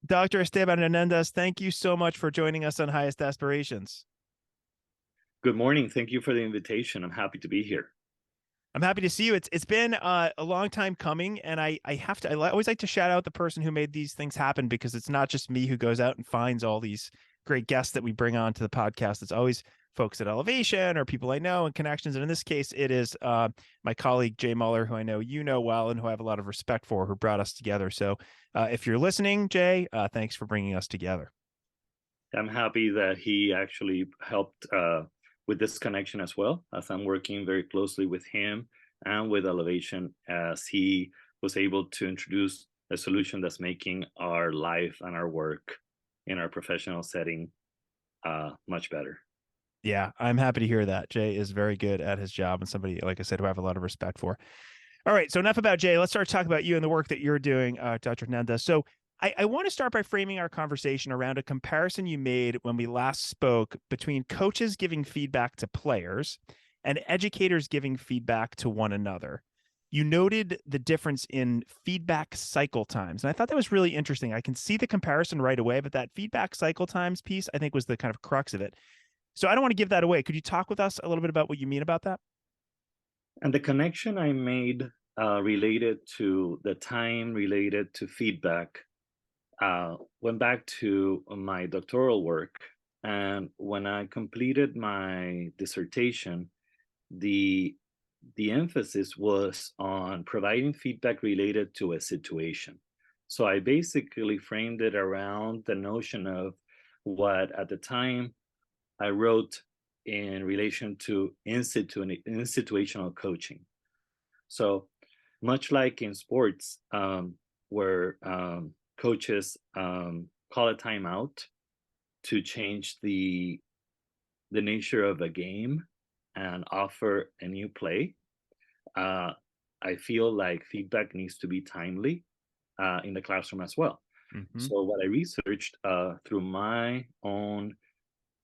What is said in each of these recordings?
Dr. Esteban Hernandez, thank you so much for joining us on Highest Aspirations. Good morning. Thank you for the invitation. I'm happy to be here. I'm happy to see you. It's been a long time coming, and I always like to shout out the person who made these things happen, because it's not just me who goes out and finds all these great guests that we bring on to the podcast. It's always folks at Ellevation or people I know and connections. And in this case, it is my colleague Jay Muller, who I know you know well and who I have a lot of respect for, who brought us together. So if you're listening, Jay, thanks for bringing us together. I'm happy that he actually helped with this connection as well, as I'm working very closely with him and with Ellevation, as he was able to introduce a solution that's making our life and our work in our professional setting much better. Yeah, I'm happy to hear that. Jay is very good at his job and somebody, like I said, who I have a lot of respect for. All right, so enough about Jay. Let's start talking about you and the work that you're doing, Dr. Hernandez. So I want to start by framing our conversation around a comparison you made when we last spoke between coaches giving feedback to players and educators giving feedback to one another. You noted the difference in feedback cycle times. And I thought that was really interesting. I can see the comparison right away, but that feedback cycle times piece, I think, was the kind of crux of it. So I don't want to give that away. Could you talk with us a little bit about what you mean about that? And the connection I made related to the time related to feedback went back to my doctoral work. And when I completed my dissertation, the emphasis was on providing feedback related to a situation. So I basically framed it around the notion of what at the time I wrote in relation to institutional coaching. So much like in sports, where coaches call a timeout to change the nature of a game and offer a new play, I feel like feedback needs to be timely in the classroom as well. Mm-hmm. So what I researched through my own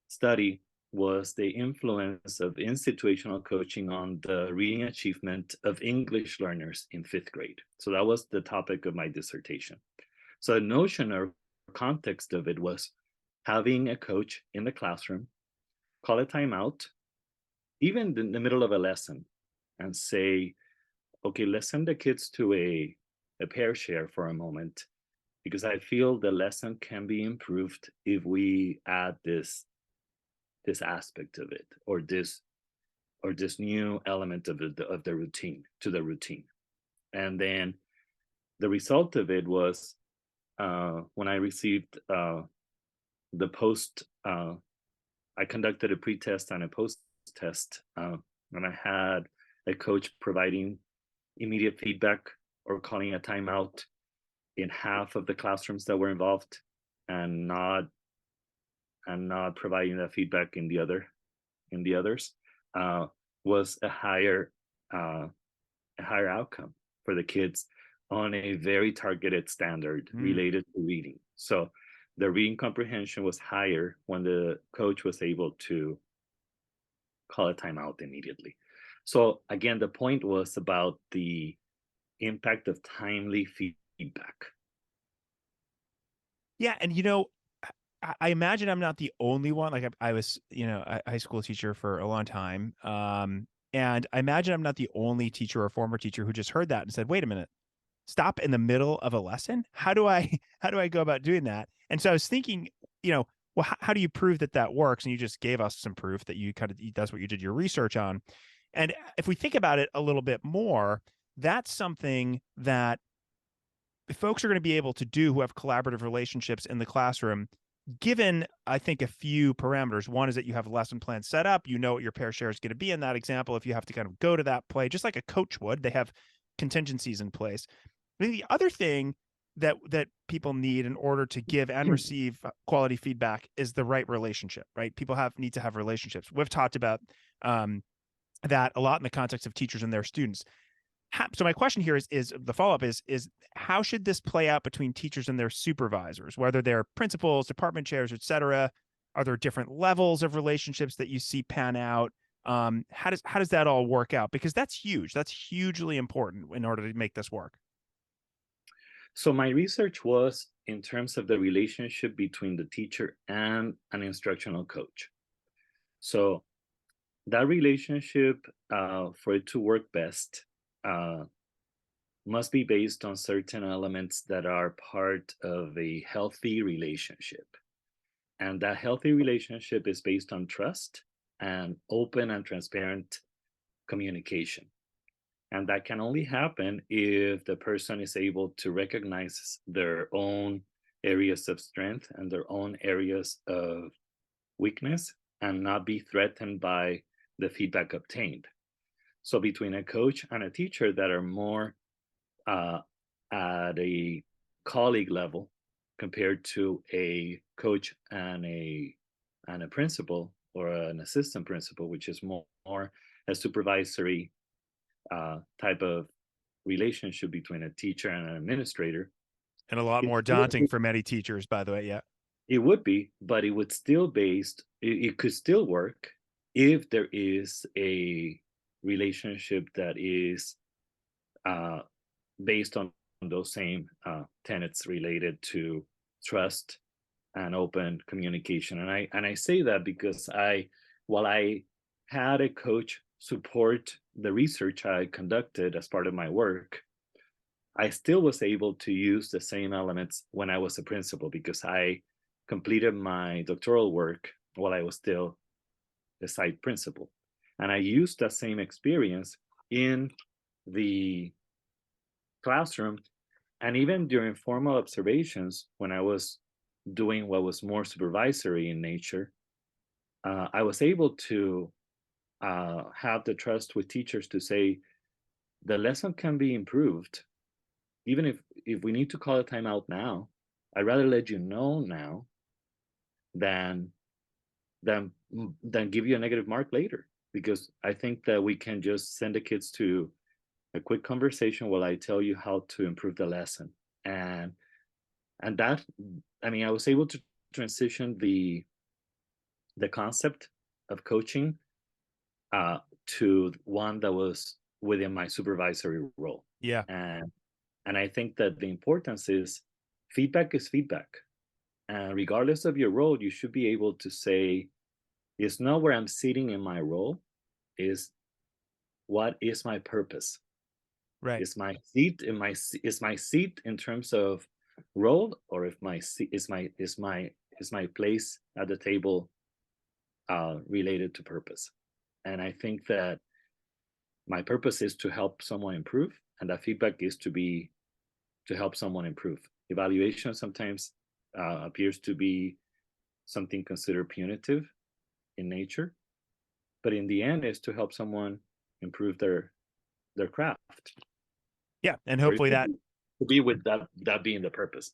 study was the influence of in-situational coaching on the reading achievement of English learners in 5th grade. So that was the topic of my dissertation. So the notion or context of it was having a coach in the classroom call a timeout, even in the middle of a lesson, and say, okay, let's send the kids to a pair share for a moment, because I feel the lesson can be improved if we add this aspect of it, or this new element of the routine to the routine. And then the result of it was when I received the post, I conducted a pre-test and a post-test, and I had a coach providing immediate feedback or calling a timeout in half of the classrooms that were involved, and not providing that feedback in the others, was a higher outcome for the kids on a very targeted standard related to reading. So the reading comprehension was higher when the coach was able to call a timeout immediately. So again, the point was about the impact of timely feedback. Yeah, and I imagine I'm not the only one. Like I was, a high school teacher for a long time. And I imagine I'm not the only teacher or former teacher who just heard that and said, wait a minute, stop in the middle of a lesson. How do I go about doing that? And so I was thinking, well, how do you prove that that works? And you just gave us some proof that that's what you did your research on. And if we think about it a little bit more, that's something that folks are going to be able to do who have collaborative relationships in the classroom, given, I think, a few parameters. One is that you have a lesson plan set up. You know what your pair share is going to be in that example. If you have to kind of go to that play, just like a coach would, they have contingencies in place. I think the other thing that people need in order to give and receive quality feedback is the right relationship, right? People need to have relationships. We've talked about that a lot in the context of teachers and their students. So my question here is the follow-up is how should this play out between teachers and their supervisors, whether they're principals, department chairs, et cetera? Are there different levels of relationships that you see pan out? How does that all work out? Because that's huge. That's hugely important in order to make this work. So my research was in terms of the relationship between the teacher and an instructional coach. So that relationship, for it to work best, uh, must be based on certain elements that are part of a healthy relationship. And that healthy relationship is based on trust and open and transparent communication. And that can only happen if the person is able to recognize their own areas of strength and their own areas of weakness and not be threatened by the feedback obtained. So, between a coach and a teacher that are more uh, at a colleague level compared to a coach and a principal or an assistant principal, which is more a supervisory type of relationship between a teacher and an administrator. And a lot It more would daunting be, for many teachers, by the way. Yeah. it would be, but it would still it could still work if there is a relationship that is uh, based on those same tenets related to trust and open communication. And I say that because while I had a coach support the research I conducted as part of my work, I still was able to use the same elements when I was a principal because I completed my doctoral work while I was still the site principal. And I used that same experience in the classroom and even during formal observations when I was doing what was more supervisory in nature. I was able to have the trust with teachers to say the lesson can be improved, even if we need to call a timeout now. I'd rather let you know now than than than give you a negative mark later, because I think that we can just send the kids to a quick conversation while I tell you how to improve the lesson. And that, I mean, I was able to transition the concept of coaching uh, to one that was within my supervisory role. Yeah. And I think that the importance is feedback. And regardless of your role, you should be able to say, it's not where I'm sitting in my role, is what is my purpose? Right. Is my seat is my seat in terms of role, or if my seat is my place at the table related to purpose? And I think that my purpose is to help someone improve, and that feedback is to help someone improve. Evaluation sometimes appears to be something considered punitive in nature, but in the end, is to help someone improve their craft, Yeah. And or it hopefully could be with that being the purpose.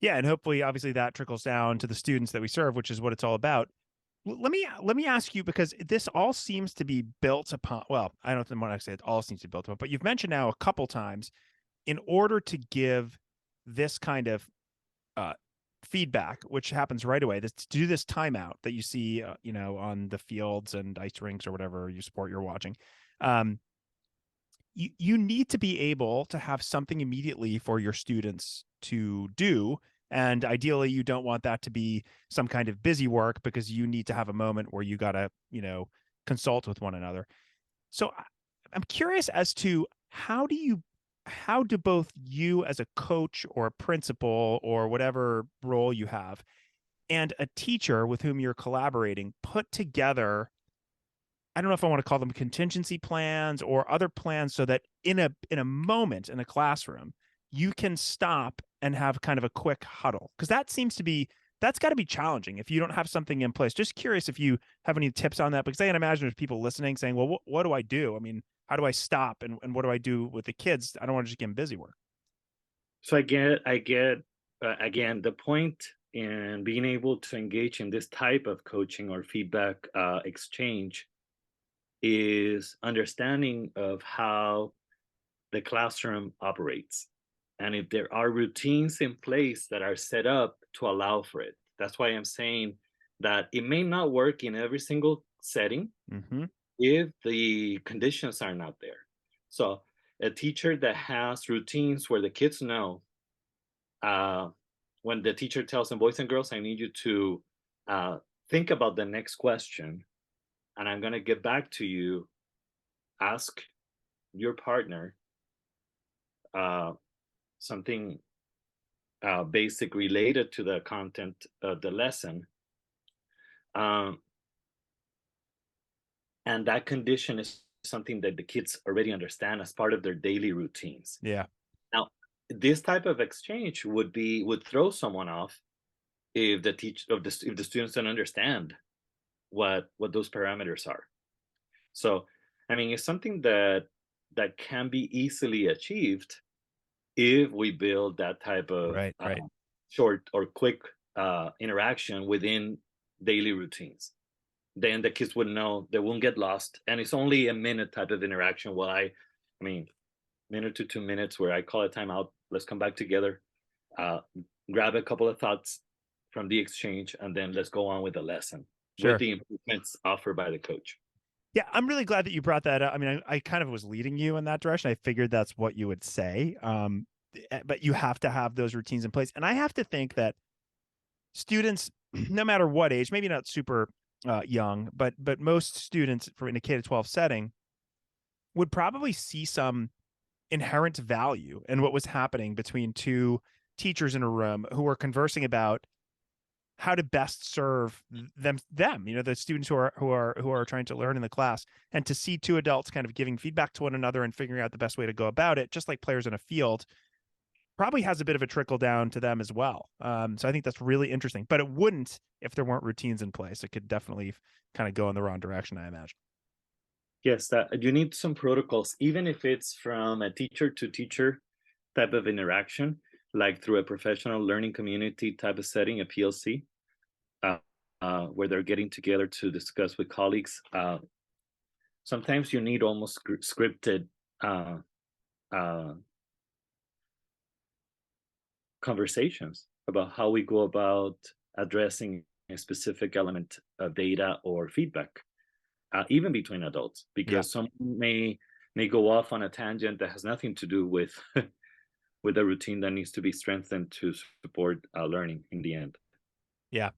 yeah. And hopefully, obviously, that trickles down to the students that we serve, which is what it's all about. Let me ask you, because this all seems to be built upon. Well, I don't want to say it all seems to be built upon, but you've mentioned now a couple times, in order to give this kind of uh, feedback, which happens right away, to do this timeout that you see, on the fields and ice rinks or whatever you sport you're watching. You need to be able to have something immediately for your students to do. And ideally, you don't want that to be some kind of busy work, because you need to have a moment where you got to, consult with one another. So I'm curious as to how do both you as a coach or a principal or whatever role you have, and a teacher with whom you're collaborating, put together, I don't know if I want to call them contingency plans or other plans, so that in a moment in a classroom, you can stop and have kind of a quick huddle, because that's got to be challenging if you don't have something in place. Just curious if you have any tips on that, because I can imagine there's people listening saying, well, what do I do? I mean, how do I stop, and what do I do with the kids? I don't want to just give them busy work. So I get again the point in being able to engage in this type of coaching or feedback exchange is understanding of how the classroom operates, and if there are routines in place that are set up to allow for it. That's why I'm saying that it may not work in every single setting Mm-hmm. if the conditions are not there. So a teacher that has routines where the kids know when the teacher tells them, boys and girls, I need you to think about the next question, and I'm going to get back to you. Ask your partner something basic related to the content of the lesson. Um, and that condition is something that the kids already understand as part of their daily routines. Yeah. Now, this type of exchange would throw someone off if if the students don't understand what those parameters are. So, I mean, it's something that can be easily achieved if we build that type of Right. Right. short or quick interaction within daily routines. Then the kids would know they won't get lost, and it's only a minute type of interaction. I mean, minute to 2 minutes where I call a timeout. Let's come back together, uh, grab a couple of thoughts from the exchange, and then let's go on with the lesson with Sure. the improvements offered by the coach. Yeah, I'm really glad that you brought that up. I mean, I kind of was leading you in that direction. I figured that's what you would say. But you have to have those routines in place. And I have to think that students, no matter what age, maybe not super young, but most students from in a K to 12 setting would probably see some inherent value in what was happening between two teachers in a room who were conversing about how to best serve them, the students who are trying to learn in the class, and to see two adults kind of giving feedback to one another and figuring out the best way to go about it, just like players in a field, probably has a bit of a trickle down to them as well. So I think that's really interesting, but it wouldn't if there weren't routines in place. It could definitely kind of go in the wrong direction, I imagine. Yes, that you need some protocols, even if it's from a teacher to teacher type of interaction, like through a professional learning community type of setting, a PLC, uh, where they're getting together to discuss with colleagues. Sometimes you need almost scripted uh, uh, conversations about how we go about addressing a specific element of data or feedback, even between adults, Yeah. because some may go off on a tangent that has nothing to do with with a routine that needs to be strengthened to support learning in the end. Yeah.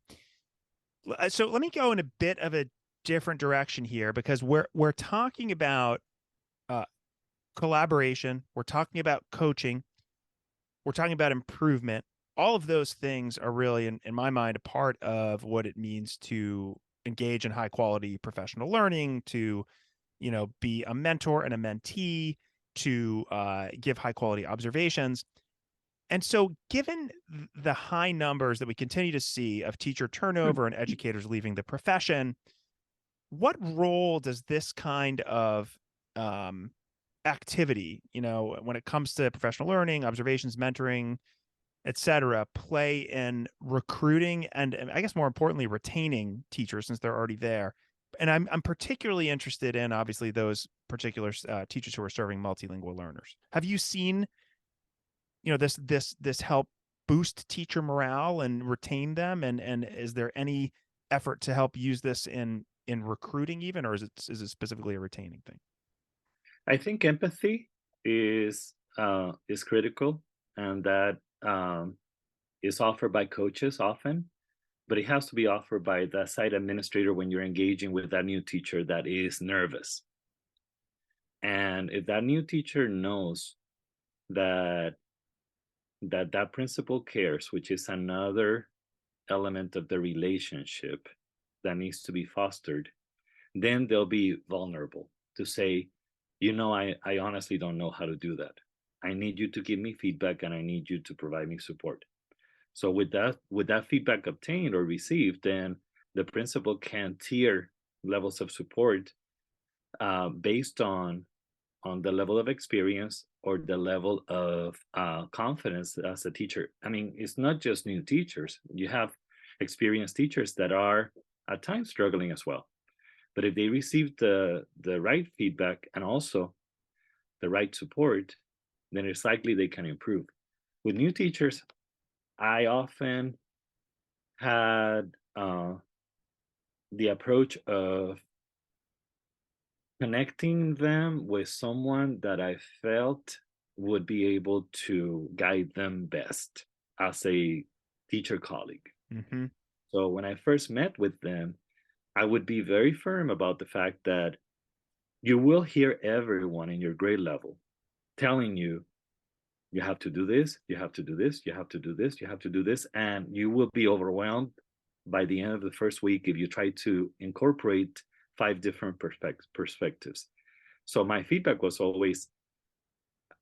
So let me go in a bit of a different direction here because we're talking about uh, collaboration, we're talking about coaching, we're talking about improvement. All of those things are really, in my mind, a part of what it means to engage in high quality professional learning, to, be a mentor and a mentee, to give high quality observations. And so, given the high numbers that we continue to see of teacher turnover and educators leaving the profession, what role does this kind of um, activity, when it comes to professional learning, observations, mentoring, et cetera, play in recruiting and I guess more importantly, retaining teachers since they're already there? And I'm particularly interested in obviously those particular teachers who are serving multilingual learners. Have you seen, this help boost teacher morale and retain them? And is there any effort to help use this in recruiting even, or is it specifically a retaining thing? I think empathy is critical, and that is offered by coaches often, but it has to be offered by the site administrator when you're engaging with that new teacher that is nervous. And if that new teacher knows that that principal cares, which is another element of the relationship that needs to be fostered, then they'll be vulnerable to say, I honestly don't know how to do that. I need you to give me feedback and I need you to provide me support. So with that feedback obtained or received, then the principal can tier levels of support based on the level of experience or the level of confidence as a teacher. I mean, it's not just new teachers. You have experienced teachers that are at times struggling as well. But if they receive the right feedback and also the right support, then it's likely they can improve. With new teachers, I often had the approach of connecting them with someone that I felt would be able to guide them best. as a teacher colleague. Mm-hmm. So when I first met with them, I would be very firm about the fact that you will hear everyone in your grade level telling you, you have to do this, you have to do this, you have to do this, you have to do this, and you will be overwhelmed by the end of the first week if you try to incorporate 5 different perspectives. So my feedback was always,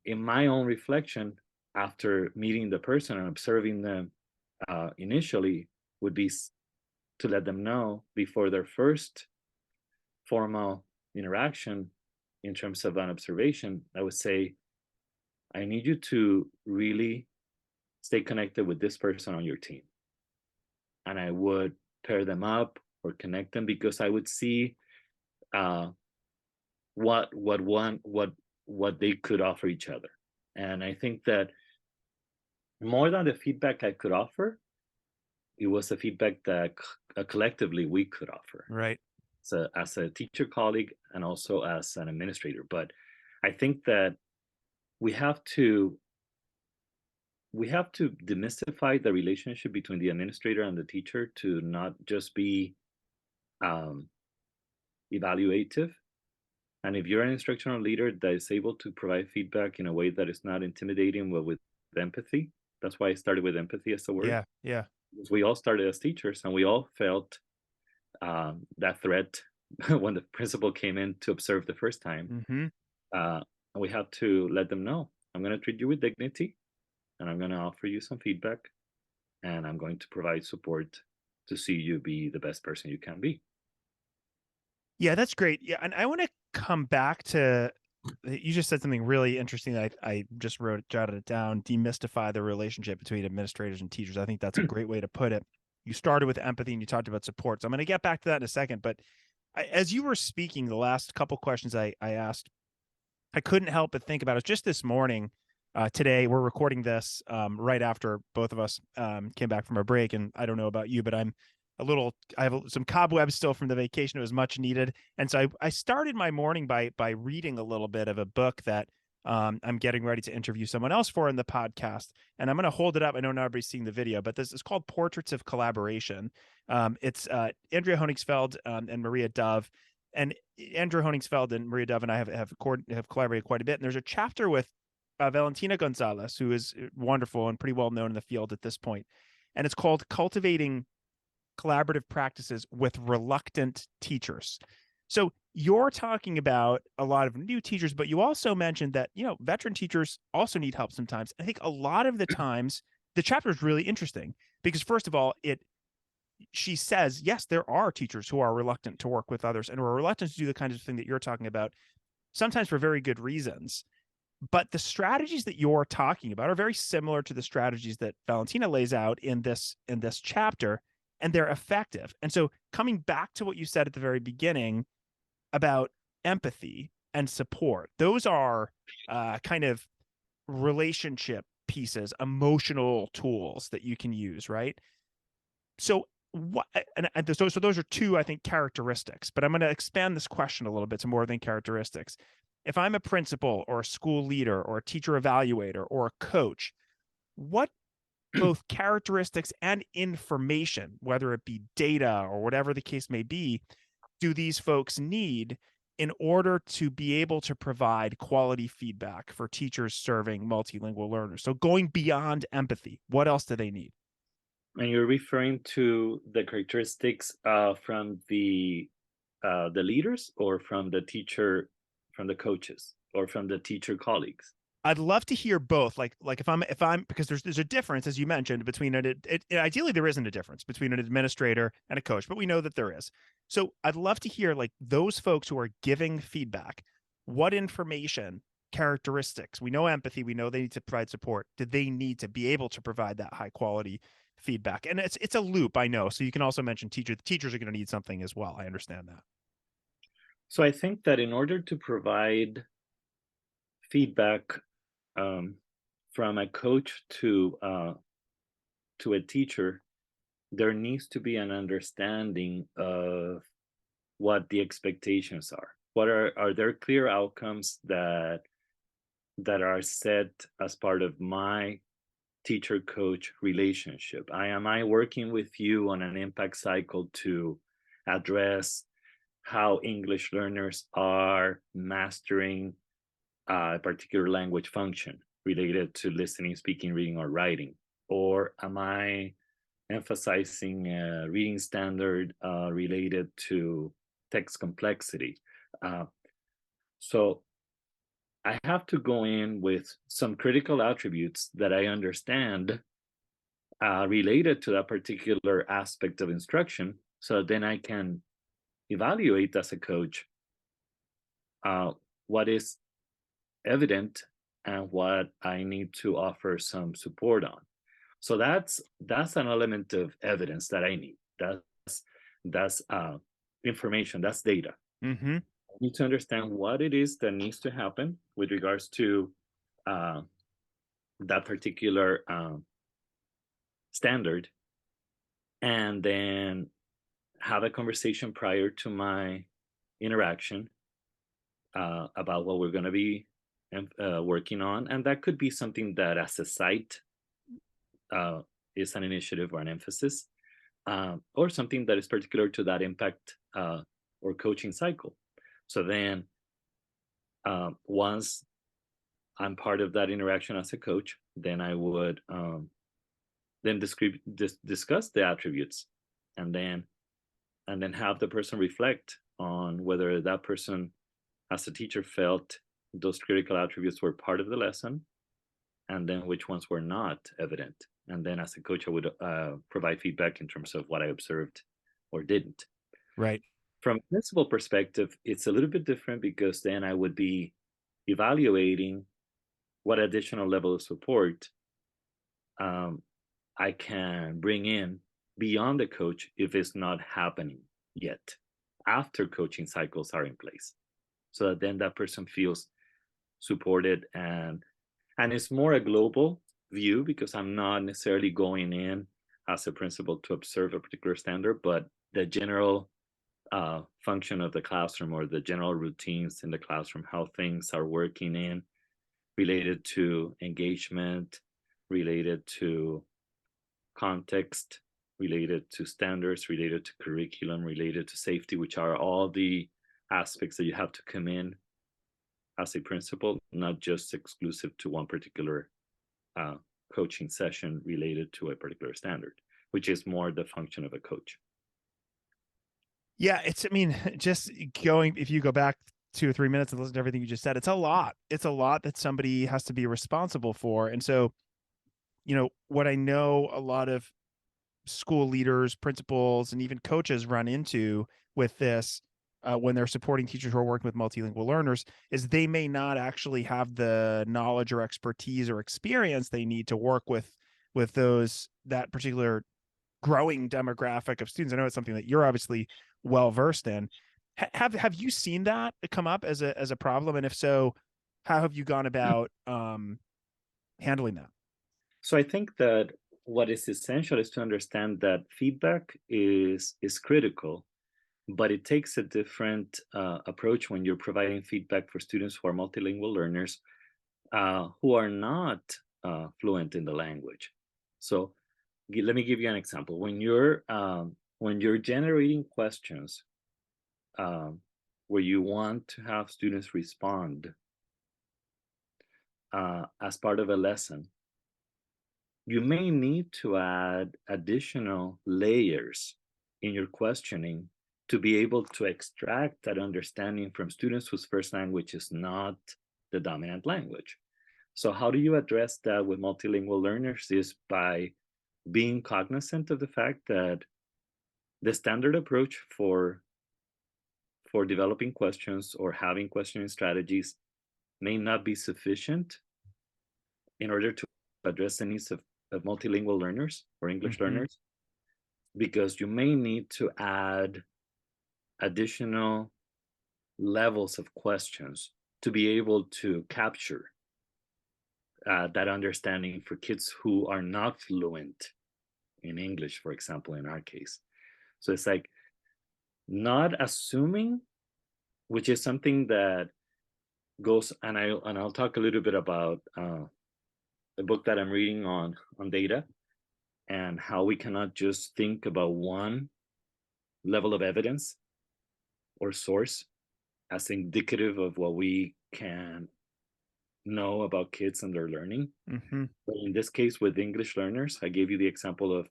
in my own reflection, after meeting the person and observing them initially, would be to let them know before their first formal interaction in terms of an observation. I would say, I need you to really stay connected with this person on your team. And I would pair them up or connect them, because I would see uh, what they could offer each other. And I think that more than the feedback I could offer, it was the feedback that collectively we could offer. Right. So as a teacher colleague and also as an administrator. But I think that we have to demystify the relationship between the administrator and the teacher to not just be um, evaluative. And if you're an instructional leader that is able to provide feedback in a way that is not intimidating, but with empathy, that's why I started with empathy as a word. Yeah. Yeah. Because we all started as teachers and we all felt that threat when the principal came in to observe the first time. Mm-hmm. And we have to let them know, I'm going to treat you with dignity, and I'm going to offer you some feedback, and I'm going to provide support to see you be the best person you can be. Yeah, that's great. Yeah, and I want to come back to, you just said something really interesting that I just jotted it down. Demystify the relationship between administrators and teachers. I think that's a great way to put it. You started with empathy and you talked about support. So I'm going to get back to that in a second. But as you were speaking, the last couple questions I asked, I couldn't help but think about it. Just this morning, today, we're recording this right after both of us came back from our break. And I don't know about you, but I have some cobwebs still from the vacation. It was much needed. And so I started my morning by reading a little bit of a book that I'm getting ready to interview someone else for in the podcast. And I'm going to hold it up. I know not everybody's seeing the video, but this is called Portraits of Collaboration. It's Andrea Honingsfeld and Maria Dove. And Andrew Honingsfeld and Maria Dove and I have collaborated quite a bit. And there's a chapter with Valentina Gonzalez, who is wonderful and pretty well known in the field at this point. And it's called Cultivating Collaborative Practices with Reluctant Teachers. So you're talking about a lot of new teachers, but you also mentioned that, veteran teachers also need help sometimes. I think a lot of the times the chapter is really interesting because, first of all, she says, yes, there are teachers who are reluctant to work with others and who are reluctant to do the kind of thing that you're talking about, sometimes for very good reasons. But the strategies that you're talking about are very similar to the strategies that Valentina lays out in this chapter, and they're effective. And so coming back to what you said at the very beginning about empathy and support, those are kind of relationship pieces, emotional tools that you can use, right? So so those are two, I think, characteristics, but I'm going to expand this question a little bit to more than characteristics. If I'm a principal or a school leader or a teacher evaluator or a coach, what both characteristics and information, whether it be data or whatever the case may be, do these folks need in order to be able to provide quality feedback for teachers serving multilingual learners? So going beyond empathy, what else do they need? And you're referring to the characteristics from the leaders, or from the teacher, from the coaches, or from the teacher colleagues? I'd love to hear both. Like if I'm because there's a difference, as you mentioned, between ideally there isn't a difference between an administrator and a coach, but we know that there is. So I'd love to hear, like, those folks who are giving feedback, what information, characteristics, we know empathy, we know they need to provide support. Do they need to be able to provide that high quality feedback? And it's a loop, I know. So you can also mention teachers are going to need something as well. I understand that. So I think that in order to provide feedback from a coach to a teacher, there needs to be an understanding of what the expectations are. What are there clear outcomes that are set as part of my teacher-coach relationship? Am I working with you on an impact cycle to address how English learners are mastering a particular language function related to listening, speaking, reading, or writing? Or am I emphasizing a reading standard related to text complexity? Uh, so I have to go in with some critical attributes that I understand related to that particular aspect of instruction. So then I can evaluate as a coach what is evident and what I need to offer some support on. So that's an element of evidence that I need. That's information. That's data. Mm-hmm. I need to understand what it is that needs to happen with regards to that particular standard, and then have a conversation prior to my interaction about what we're going to be working on. And that could be something that as a site is an initiative or an emphasis, or something that is particular to that impact or coaching cycle. So then once I'm part of that interaction as a coach, then I would then discuss the attributes, and then have the person reflect on whether that person as a teacher felt those critical attributes were part of the lesson, and then which ones were not evident. And then as a coach, I would provide feedback in terms of what I observed or didn't. Right. From a principal perspective, it's a little bit different, because then I would be evaluating what additional level of support I can bring in beyond the coach if it's not happening yet, after coaching cycles are in place, so that then that person feels supported. And it's more a global view, because I'm not necessarily going in as a principal to observe a particular standard, but the general function of the classroom, or the general routines in the classroom, how things are working in, related to engagement, related to context, related to standards, related to curriculum, related to safety, which are all the aspects that you have to come in as a principal, not just exclusive to one particular coaching session related to a particular standard, which is more the function of a coach. Yeah, I mean, just going, if you go back 2 or 3 minutes and listen to everything you just said, it's a lot. It's a lot that somebody has to be responsible for. And so, what I know a lot of school leaders, principals, and even coaches run into with this when they're supporting teachers who are working with multilingual learners is they may not actually have the knowledge or expertise or experience they need to work with that particular growing demographic of students. I know it's something that you're obviously well versed in. Have you seen that come up as a problem? And if so, how have you gone about handling that? So I think that what is essential is to understand that feedback is critical, but it takes a different approach when you're providing feedback for students who are multilingual learners who are not fluent in the language. So let me give you an example. When you're generating questions where you want to have students respond as part of a lesson, you may need to add additional layers in your questioning to be able to extract that understanding from students whose first language is not the dominant language. So how do you address that with multilingual learners is by being cognizant of the fact that the standard approach for developing questions or having questioning strategies may not be sufficient in order to address the needs of multilingual learners or English learners, because you may need to add additional levels of questions to be able to capture that understanding for kids who are not fluent in English, for example, in our case. So it's like not assuming, which is something that goes, and I'll talk a little bit about a book that I'm reading on data and how we cannot just think about one level of evidence or source as indicative of what we can know about kids and their learning. Mm-hmm. But in this case, with English learners, I gave you the example of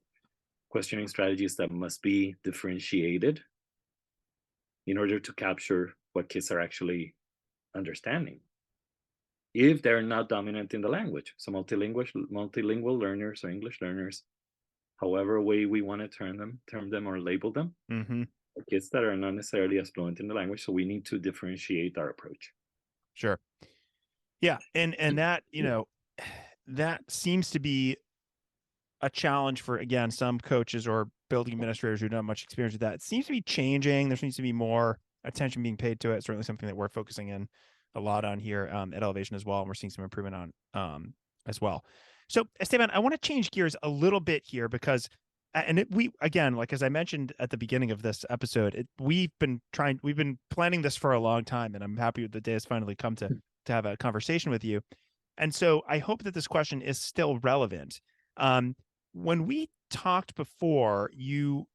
questioning strategies that must be differentiated in order to capture what kids are actually understanding if they're not dominant in the language. So multilingual learners or English learners, however way we want to term them or label them, Mm-hmm. are kids that are not necessarily as fluent in the language. So we need to differentiate our approach. Sure. Yeah. And that, that seems to be a challenge for, again, some coaches or building administrators who don't have much experience with that. It seems to be changing. There seems to be more attention being paid to it. Certainly something that we're focusing in a lot on here at Ellevation as well. And we're seeing some improvement on as well. So Esteban, I want to change gears a little bit here because we, again, like, as I mentioned at the beginning of this episode, we've been planning this for a long time, and I'm happy the day has finally come to have a conversation with you. And so I hope that this question is still relevant. Um, when we talked before, you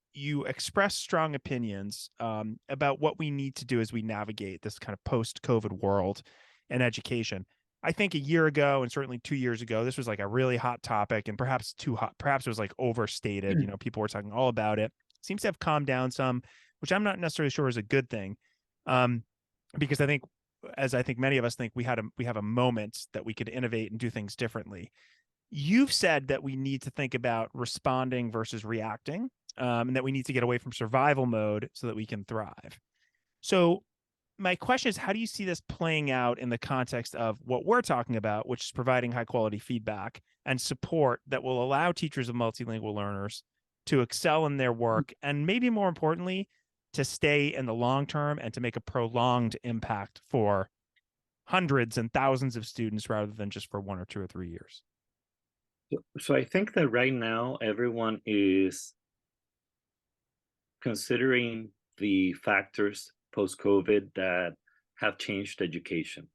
expressed strong opinions about what we need to do as we navigate this kind of post-COVID world and education. I think a year ago and certainly 2 years ago, this was like a really hot topic, and perhaps too hot. Perhaps it was like overstated. People were talking all about it. Seems to have calmed down some, which I'm not necessarily sure is a good thing, because I think, as I think many of us think, we have a moment that we could innovate and do things differently. You've said that we need to think about responding versus reacting, and that we need to get away from survival mode so that we can thrive. So my question is, how do you see this playing out in the context of what we're talking about, which is providing high quality feedback and support that will allow teachers of multilingual learners to excel in their work, and maybe more importantly, to stay in the long term and to make a prolonged impact for hundreds and thousands of students rather than just for 1 or 2 or 3 years? So I think that right now everyone is considering the factors post-COVID that have changed education.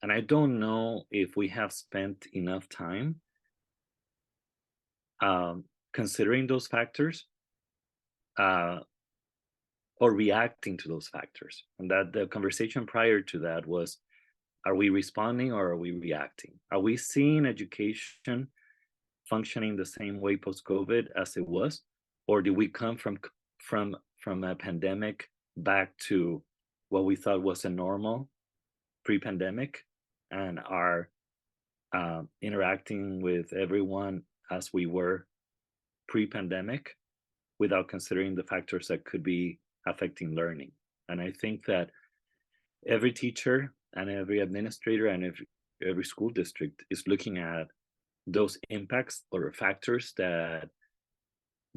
And I don't know if we have spent enough time considering those factors uh, or reacting to those factors. And that the conversation prior to that was, are we responding or are we reacting? Are we seeing education functioning the same way post-COVID as it was? Or do we come from a pandemic back to what we thought was a normal pre-pandemic and are interacting with everyone as we were pre-pandemic without considering the factors that could be affecting learning? And I think that every teacher and every administrator and every school district is looking at those impacts or factors that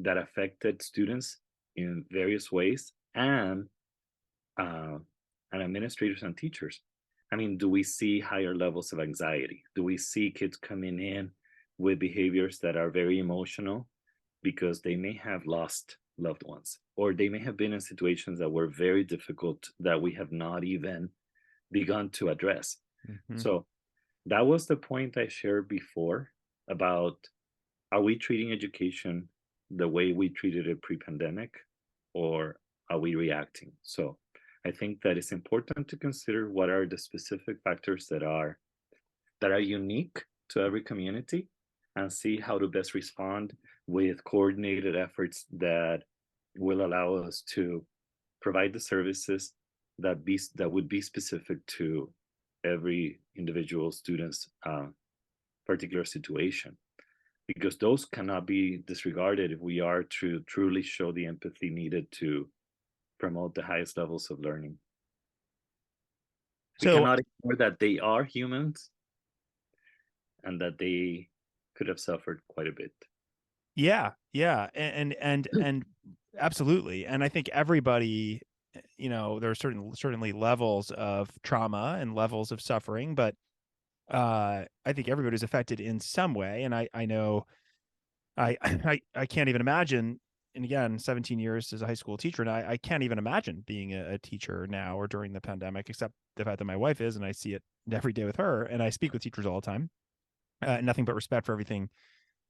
affected students in various ways, and administrators and teachers. I mean, do we see higher levels of anxiety? Do we see kids coming in with behaviors that are very emotional because they may have lost loved ones, or they may have been in situations that were very difficult that we have not even begun to address? Mm-hmm. So that was the point I shared before about, are we treating education the way we treated it pre-pandemic, or are we reacting? So I think that it's important to consider what are the specific factors that are unique to every community, and see how to best respond with coordinated efforts that will allow us to provide the services that would be specific to every individual student's particular situation, because those cannot be disregarded if we are to truly show the empathy needed to promote the highest levels of learning. We So cannot ignore that they are humans and that they could have suffered quite a bit. yeah, and absolutely. And I think everybody, there are certainly levels of trauma and levels of suffering, but I think everybody's affected in some way. And I know I can't even imagine. And again, 17 years as a high school teacher, and I can't even imagine being a teacher now or during the pandemic, except the fact that my wife is, and I see it every day with her, and I speak with teachers all the time. nothing but respect for everything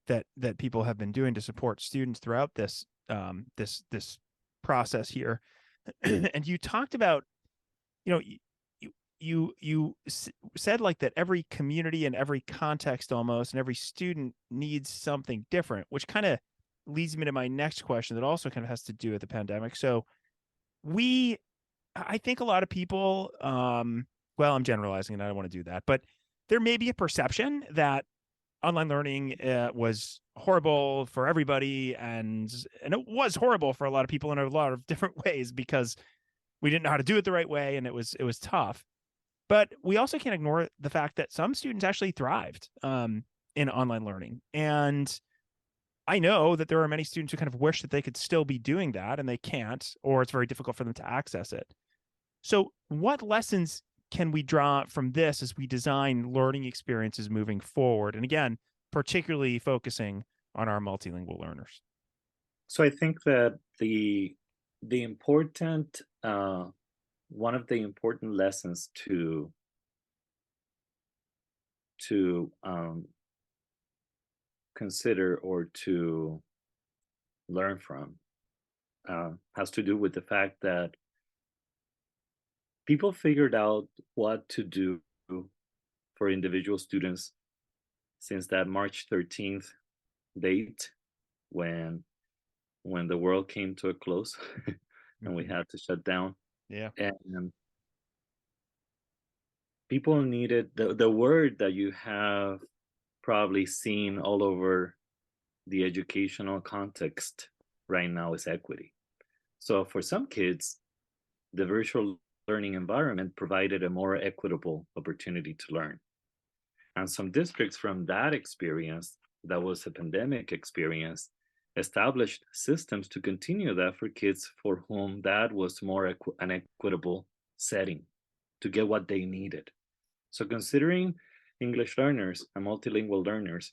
that people have been doing to support students throughout this process here. And you talked about, you know, you said like that every community and every context almost and every student needs something different, which kind of leads me to my next question that also kind of has to do with the pandemic. So I think a lot of people, well, I'm generalizing and I don't want to do that, but there may be a perception that online learning was horrible for everybody, and it was horrible for a lot of people in a lot of different ways because we didn't know how to do it the right way, and it was tough. But we also can't ignore the fact that some students actually thrived in online learning, and I know that there are many students who kind of wish that they could still be doing that, and they can't, or it's very difficult for them to access it. So, what lessons can we draw from this as we design learning experiences moving forward? And again, particularly focusing on our multilingual learners. So I think that the important one of the important lessons to consider or to learn from has to do with the fact that people figured out what to do for individual students since that March 13th date when the world came to a close and we had to shut down. Yeah. And people needed the word that you have probably seen all over the educational context right now is equity. So for some kids, the virtual learning environment provided a more equitable opportunity to learn. And some districts from that experience, that was a pandemic experience, established systems to continue that for kids for whom that was more an equitable setting to get what they needed. So considering English learners and multilingual learners,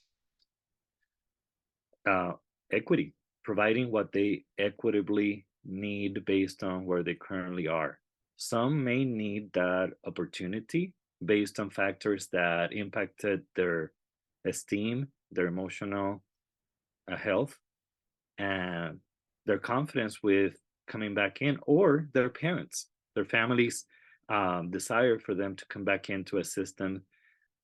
uh, equity, providing what they equitably need based on where they currently are. Some may need that opportunity based on factors that impacted their esteem, their emotional health, and their confidence with coming back in, or their parents, their families' desire for them to come back into a system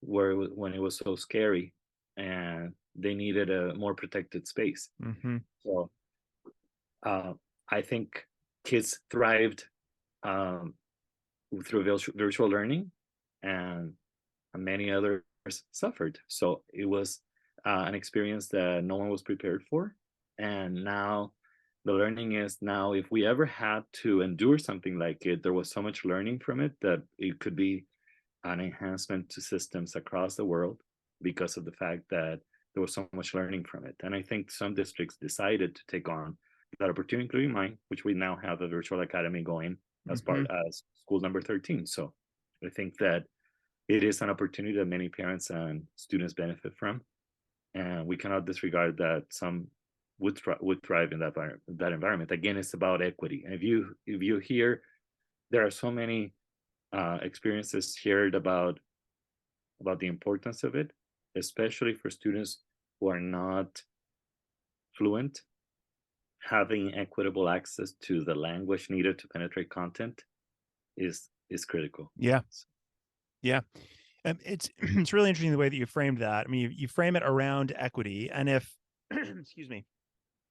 where when it was so scary and they needed a more protected space. Mm-hmm. So uh, I think kids thrived um, through virtual learning, and many others suffered. So it was an experience that no one was prepared for. And now the learning is now, if we ever had to endure something like it, there was so much learning from it that it could be an enhancement to systems across the world because of the fact that there was so much learning from it. And I think some districts decided to take on that opportunity, including mine, which we now have a virtual academy going as Mm-hmm. part as school number 13. So I think that it is an opportunity that many parents and students benefit from, and we cannot disregard that some would thrive in that environment. Again, it's about equity. And if you hear, there are so many experiences shared about the importance of it, especially for students who are not fluent. Having equitable access to the language needed to penetrate content is critical. Yeah. Yeah. It's it's really interesting the way that you framed that. I mean, you frame it around equity, and if excuse me,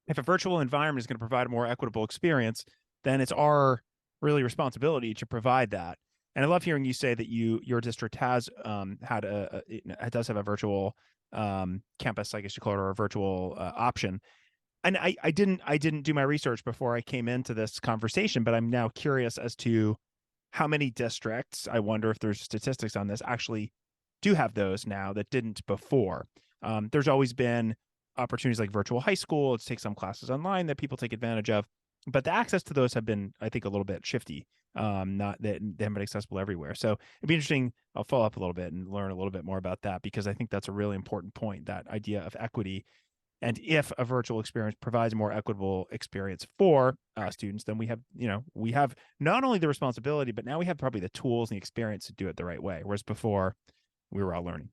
if a virtual environment is going to provide a more equitable experience, then it's our really responsibility to provide that. And I love hearing you say that your district has had it does have a virtual campus, I guess you call it, or a virtual option. And I didn't do my research before I came into this conversation, but I'm now curious as to how many districts, I wonder if there's statistics on this, actually do have those now that didn't before. There's always been opportunities like virtual high school. Let's take some classes online that people take advantage of, but the access to those have been, I think, a little bit shifty. Not that they haven't been accessible everywhere. So it'd be interesting. I'll follow up a little bit and learn a little bit more about that, because I think that's a really important point, that idea of equity. And if a virtual experience provides a more equitable experience for students, then we have not only the responsibility, but now we have probably the tools and the experience to do it the right way. Whereas before, we were all learning.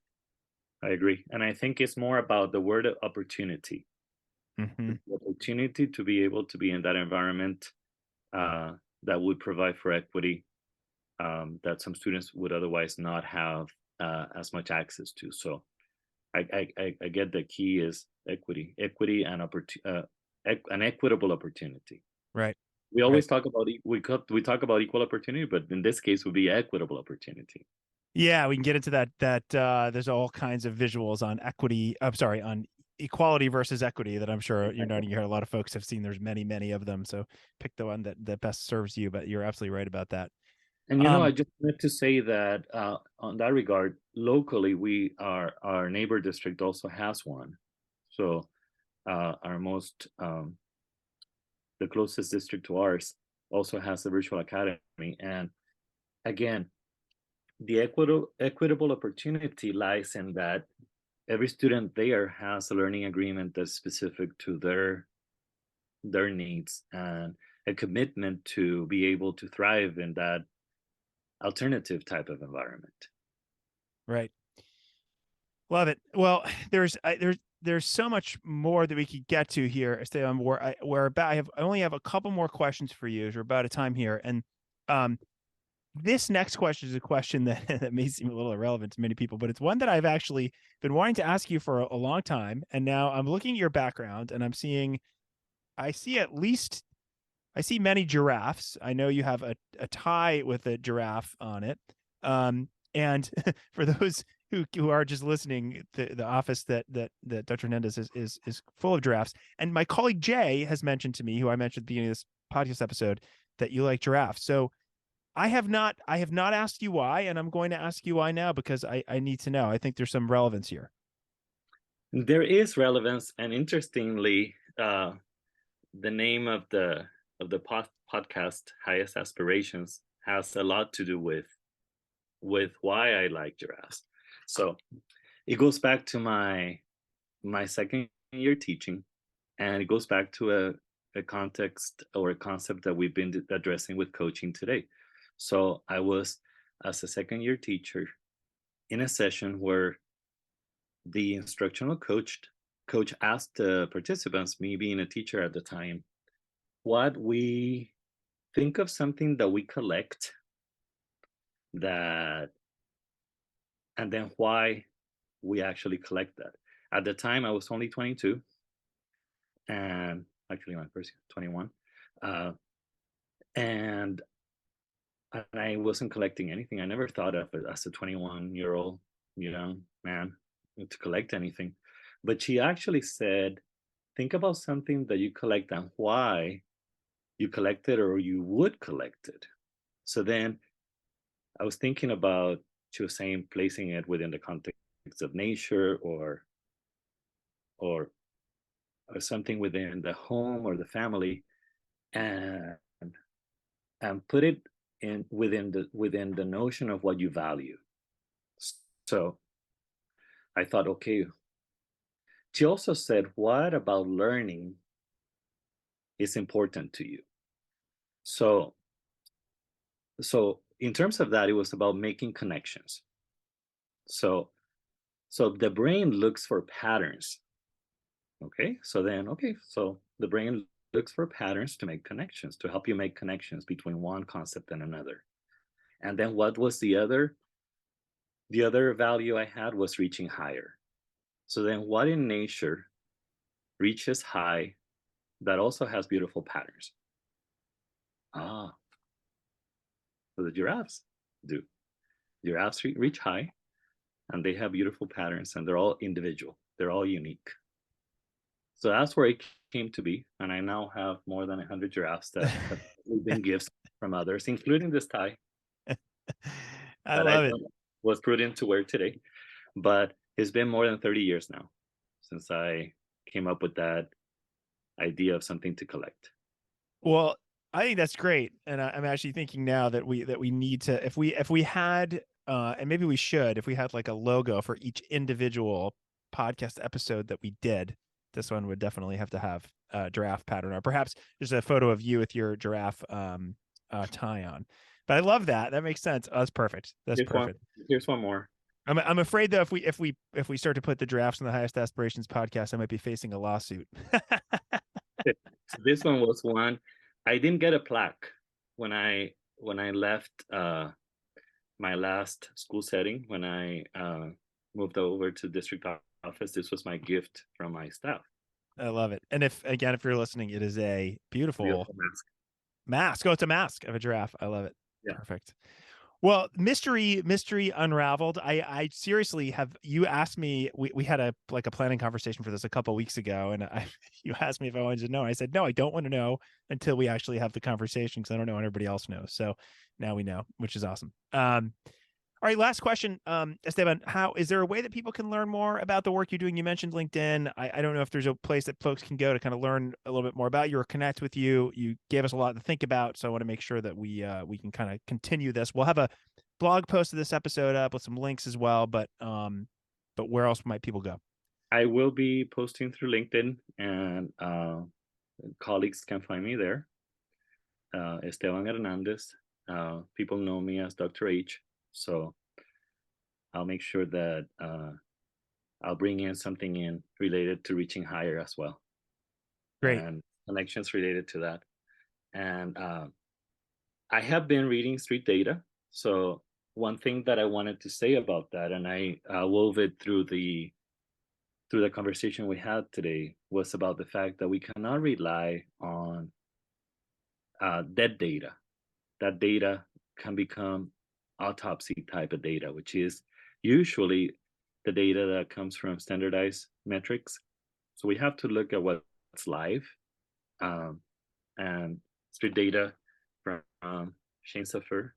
I agree. And I think it's more about the word opportunity, Hmm. the opportunity to be able to be in that environment uh, that would provide for equity that some students would otherwise not have as much access to. So I get the key is equity and an equitable opportunity. Right. We Right. always talk about we talk about equal opportunity, but in this case would be equitable opportunity. Yeah, we can get into that. There's all kinds of visuals on equity. I'm sorry, on equality versus equity that I'm sure you're nodding your head. A lot of folks have seen. There's many, many of them. So pick the one that best serves you. But you're absolutely right about that. And I Um, just wanted to say that on that regard, locally, our neighbor district also has one. So our most the closest district to ours also has a virtual academy. And again, the equitable opportunity lies in that every student there has a learning agreement that's specific to their needs and a commitment to be able to thrive in that alternative type of environment. right. Love it. Well, there's so much more that we could get to here, Esteban. I only have a couple more questions for you. As we're about a time here, and um, this next question is a question that that may seem a little irrelevant to many people, but it's one that I've actually been wanting to ask you for a long time. And now I'm looking at your background, and I see at least I see many giraffes. I know you have a tie with a giraffe on it. And for those who are just listening, the office that Dr. Hernandez is full of giraffes. And my colleague Jay has mentioned to me, who I mentioned at the beginning of this podcast episode, that you like giraffes. So I have not asked you why, and I'm going to ask you why now because I need to know. I think there's some relevance here. There is relevance, and interestingly, the name of the podcast, Highest Aspirations, has a lot to do with why I like giraffes. So it goes back to my second year teaching, and it goes back to a context or a concept that we've been addressing with coaching today. So I was, as a second year teacher, in a session where the instructional coach asked the participants, me being a teacher at the time, what we think of something that we collect that, and then why we actually collect that. At the time, I was only 22, and actually my first year, 21, uh, and I wasn't collecting anything. I never thought of it as a 21-year-old young man to collect anything. But she actually said, think about something that you collect and why you collect it or you would collect it. So then I was thinking about, she was saying, placing it within the context of nature or or something within the home or the family, and put it in within the notion of what you value. So I thought, okay. She also said, what about learning is important to you? So in terms of that, it was about making connections. So the brain looks for patterns. Okay. So the brain looks for patterns to make connections, to help you make connections between one concept and another. And then what was the other value I had was reaching higher. So then what in nature reaches high that also has beautiful patterns? Ah, so the giraffes do. Giraffes reach high and they have beautiful patterns and they're all individual. They're all unique. So that's where it came to be. And I now have more than 100 giraffes that have been gifts from others, including this tie I that I love it. thought was prudent to wear today. But it's been more than 30 years now since I came up with that idea of something to collect. Well, I think that's great, and I'm actually thinking now that we need to if we had and maybe we should if we had like a logo for each individual podcast episode that we did. This one would definitely have to have a giraffe pattern, or perhaps just a photo of you with your giraffe tie on. But I love that. That makes sense. Oh, that's perfect. That's Here's one. perfect. Here's one more. I'm afraid though, if we start to put the drafts in the Highest Aspirations podcast, I might be facing a lawsuit. So this one was one. I didn't get a plaque when I left my last school setting, when I moved over to district office. This was my gift from my staff. I love it. And if you're listening, it is a beautiful Beautiful mask. mask. Oh, it's a mask of a giraffe. I love it. Yeah. Perfect. Well, mystery unraveled. I seriously have, you asked me, we had a planning conversation for this a couple of weeks ago, and you asked me if I wanted to know. I said, no, I don't want to know until we actually have the conversation, because I don't know, and everybody else knows. So now we know, which is awesome. All right, last question. Esteban, is there a way that people can learn more about the work you're doing? You mentioned LinkedIn. I don't know if there's a place that folks can go to kind of learn a little bit more about you or connect with you. You gave us a lot to think about, so I want to make sure that we can kind of continue this. We'll have a blog post of this episode up with some links as well, but where else might people go? I will be posting through LinkedIn, and colleagues can find me there. Esteban Hernandez. People know me as Dr. H. So I'll make sure that I'll bring in something in related to reaching higher as well. Great. And connections related to that. And I have been reading street data. So one thing that I wanted to say about that, and I wove it through the conversation we had today, was about the fact that we cannot rely on dead data. That data can become autopsy type of data, which is usually the data that comes from standardized metrics. So we have to look at what's live, and street data from Shane Safir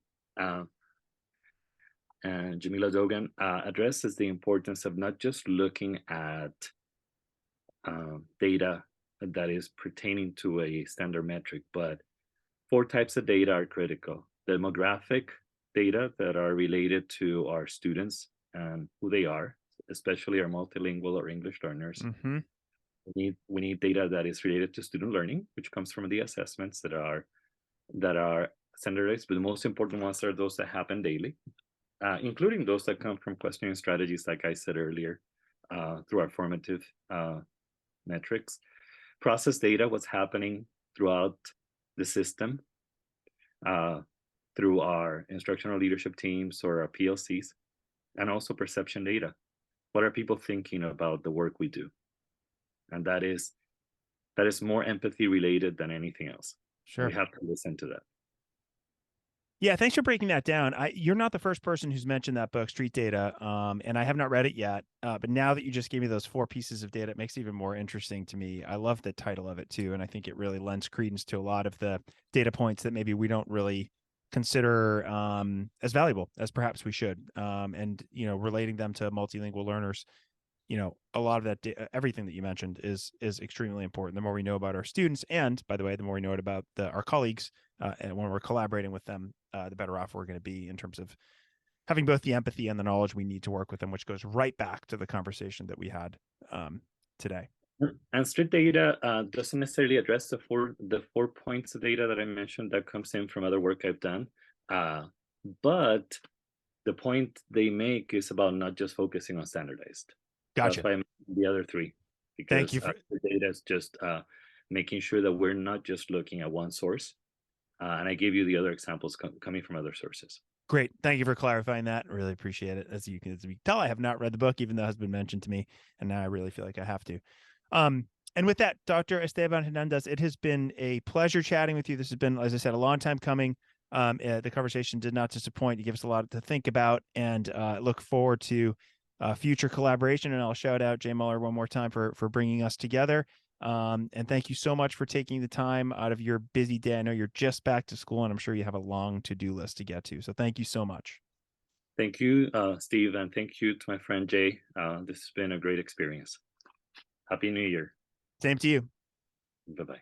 and Jamila Dogan addresses the importance of not just looking at data that is pertaining to a standard metric, but 4 types of data are critical. Demographic data that are related to our students and who they are, especially our multilingual or English learners. Mm-hmm. We need data that is related to student learning, which comes from the assessments that are standardized, but the most important ones are those that happen daily, including those that come from questioning strategies, like I said earlier, through our formative metrics. Process data, what's happening throughout the system, through our instructional leadership teams or our PLCs, and also perception data. What are people thinking about the work we do? And that is more empathy related than anything else. Sure. We have to listen to that. Yeah, thanks for breaking that down. You're not the first person who's mentioned that book, Street Data, and I have not read it yet. But now that you just gave me those 4 pieces of data, it makes it even more interesting to me. I love the title of it too, and I think it really lends credence to a lot of the data points that maybe we don't really consider as valuable as perhaps we should. And relating them to multilingual learners, a lot of that everything that you mentioned is extremely important. The more we know about our students, and by the way, the more we know about our colleagues, and when we're collaborating with them, the better off we're going to be in terms of having both the empathy and the knowledge we need to work with them, which goes right back to the conversation that we had today. And street data doesn't necessarily address the four points of data that I mentioned that comes in from other work I've done. But the point they make is about not just focusing on standardized. Gotcha. That's why I mentioned the other 3. Because thank you for the data is just making sure that we're not just looking at one source. And I gave you the other examples coming from other sources. Great. Thank you for clarifying that. I really appreciate it. As you can tell, I have not read the book, even though it has been mentioned to me, and now I really feel like I have to. And with that, Dr. Esteban Hernandez, it has been a pleasure chatting with you. This has been, as I said, a long time coming. The conversation did not disappoint. You give us a lot to think about, and look forward to future collaboration. And I'll shout out Jay Muller one more time for bringing us together. And thank you so much for taking the time out of your busy day. I know you're just back to school, and I'm sure you have a long to-do list to get to. So thank you so much. Thank you, Steve, and thank you to my friend Jay. This has been a great experience. Happy New Year. Same to you. Bye-bye.